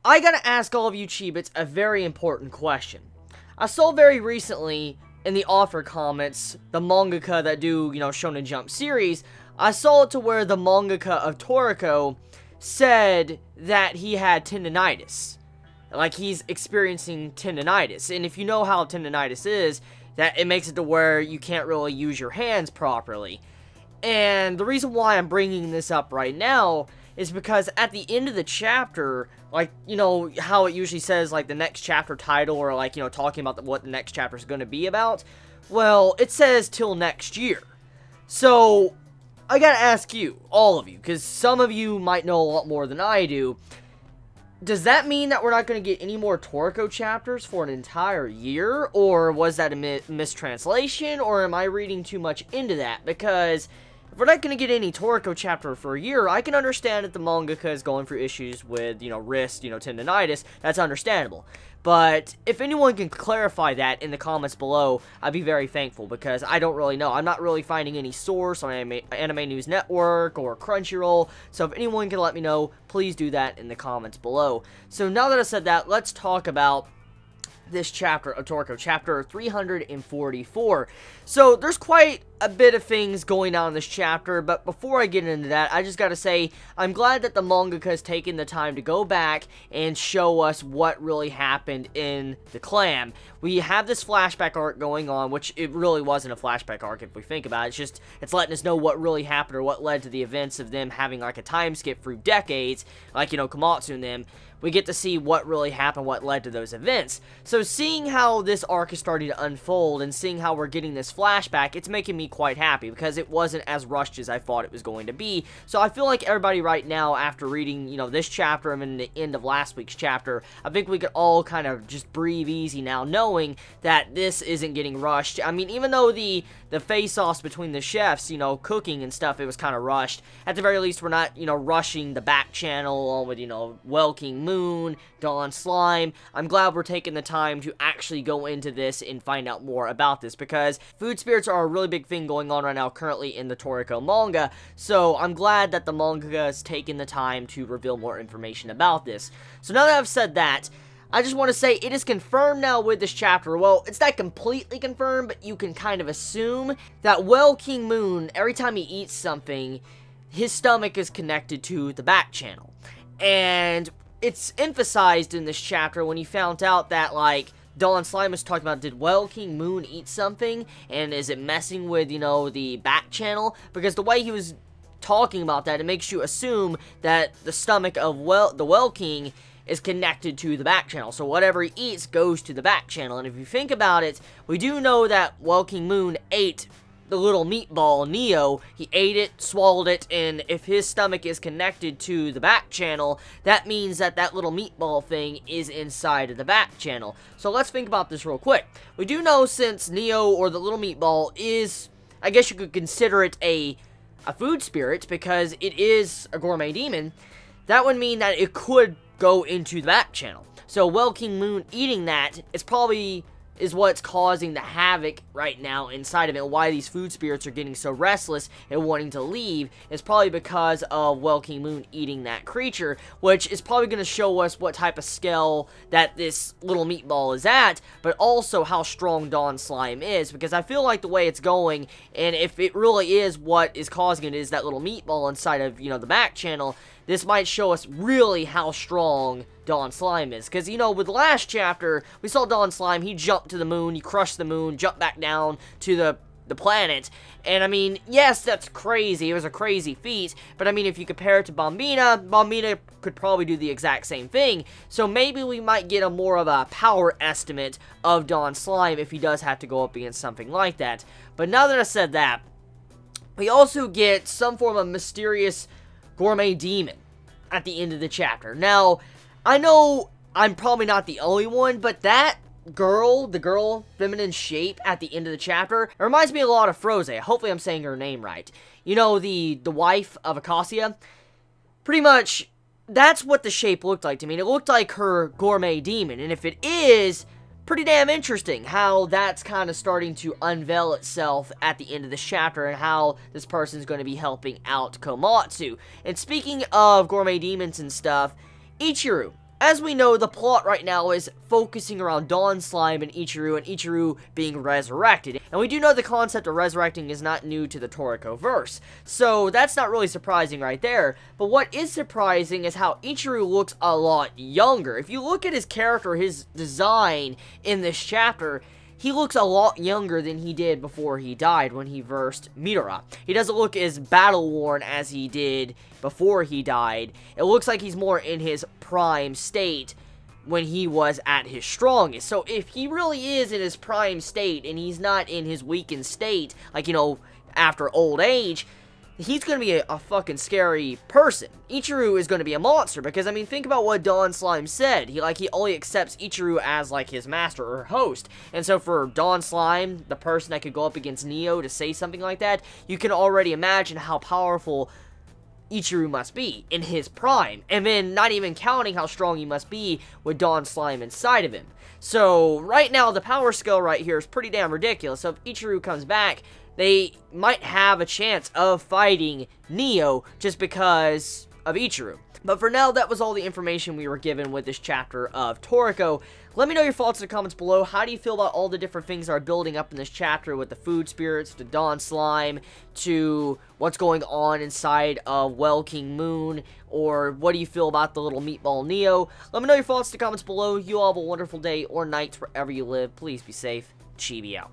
I gotta ask all of you Chibits a very important question. I saw very recently in the offer comments, the mangaka that do, Shonen Jump series, I saw it to where the mangaka of Toriko said that he had tendinitis. Like, he's experiencing tendinitis. And if you know how tendinitis is, that it makes it to where you can't really use your hands properly. And the reason why I'm bringing this up right now is because at the end of the chapter, like, how it usually says, like, the next chapter title, or, like, talking about what the next chapter is going to be about, well, it says till next year. So, I gotta ask you, all of you, because some of you might know a lot more than I do, does that mean that we're not going to get any more Toriko chapters for an entire year? Or was that a mistranslation? Or am I reading too much into that? Because if we're not going to get any Toriko chapter for a year, I can understand that the mangaka is going through issues with, wrist, tendinitis. That's understandable. But if anyone can clarify that in the comments below, I'd be very thankful, because I don't really know. I'm not really finding any source on Anime News Network or Crunchyroll, so if anyone can let me know, please do that in the comments below. So now that I said that, let's talk about this chapter of Toriko, chapter 344. So there's quite a bit of things going on in this chapter, but before I get into that, I just gotta say, I'm glad that the mangaka has taken the time to go back and show us what really happened in the clan. We have this flashback arc going on, which it really wasn't a flashback arc if we think about it. It's letting us know what really happened, or what led to the events of them having like a time skip through decades, like, Komatsu and them. We get to see what really happened, what led to those events. So seeing how this arc is starting to unfold, and seeing how we're getting this flashback, it's making me quite happy, because it wasn't as rushed as I thought it was going to be. So I feel like everybody right now, after reading, this chapter and then the end of last week's chapter, I think we could all kind of just breathe easy now, knowing that this isn't getting rushed. I mean, even though the face-offs between the chefs, cooking and stuff, it was kind of rushed, at the very least, we're not, rushing the back channel along with, Welking Moon, Dawn Slime. I'm glad we're taking the time to actually go into this and find out more about this, because food spirits are a really big thing going on right now currently in the Toriko manga, so I'm glad that the manga has taken the time to reveal more information about this. So now that I've said that, I just want to say it is confirmed now with this chapter. Well, it's not completely confirmed, but you can kind of assume that Welking Moon, every time he eats something, his stomach is connected to the back channel. And it's emphasized in this chapter when he found out that, like, Dawn Slime was talking about, did Welking Moon eat something? And is it messing with, the back channel? Because the way he was talking about that, it makes you assume that the stomach of the Welking is connected to the back channel. So whatever he eats goes to the back channel. And if you think about it, we do know that Welking Moon ate the little meatball, Neo. He ate it, swallowed it, and if his stomach is connected to the back channel, that means that that little meatball thing is inside of the back channel. So let's think about this real quick. We do know, since Neo, or the little meatball, is, I guess you could consider it a food spirit, because it is a gourmet demon, that would mean that it could go into the back channel. So Welking Moon eating that is what's causing the havoc right now inside of it, and why these food spirits are getting so restless and wanting to leave is probably because of Welking Moon eating that creature, which is probably going to show us what type of scale that this little meatball is at, but also how strong Dawn Slime is, because I feel like the way it's going, and if it really is what is causing it is that little meatball inside of, the back channel, this might show us really how strong Dawn Slime is. Because, with the last chapter, we saw Dawn Slime, he jumped to the moon, he crushed the moon, jumped back down to the planet. And, I mean, yes, that's crazy. It was a crazy feat. But, I mean, if you compare it to Bombina could probably do the exact same thing. So, maybe we might get a more of a power estimate of Dawn Slime if he does have to go up against something like that. But now that I said that, we also get some form of mysterious gourmet demon at the end of the chapter. Now, I know I'm probably not the only one, but that girl, the girl, feminine shape at the end of the chapter, it reminds me a lot of Froze. Hopefully I'm saying her name right. The wife of Acacia? Pretty much, that's what the shape looked like to me. It looked like her gourmet demon, and if it is, pretty damn interesting how that's kind of starting to unveil itself at the end of this chapter, and how this person's going to be helping out Komatsu. And speaking of gourmet demons and stuff, Ichiru, As we know, the plot right now is focusing around Dawn Slime and Ichiru being resurrected. And we do know the concept of resurrecting is not new to the Toriko verse, so that's not really surprising right there. But what is surprising is how Ichiru looks a lot younger. If you look at his character, his design in this chapter, he looks a lot younger than he did before he died when he versed Midora. He doesn't look as battle-worn as he did before he died. It looks like he's more in his prime state when he was at his strongest. So if he really is in his prime state and he's not in his weakened state, like, you know, after old age, he's going to be a fucking scary person. Ichiru is going to be a monster, because, I mean, think about what Dawn Slime said. He only accepts Ichiru as, like, his master or host. And so for Dawn Slime, the person that could go up against Neo, to say something like that, you can already imagine how powerful Ichiru must be in his prime. And then, not even counting how strong he must be with Dawn Slime inside of him. So, right now, the power scale right here is pretty damn ridiculous. So if Ichiru comes back, they might have a chance of fighting Neo just because of Ichiru. But for now, that was all the information we were given with this chapter of Toriko. Let me know your thoughts in the comments below. How do you feel about all the different things that are building up in this chapter, with the food spirits, to Dawn Slime, to what's going on inside of Well King Moon, or what do you feel about the little meatball Neo? Let me know your thoughts in the comments below. You all have a wonderful day or night wherever you live. Please be safe. Chibi out.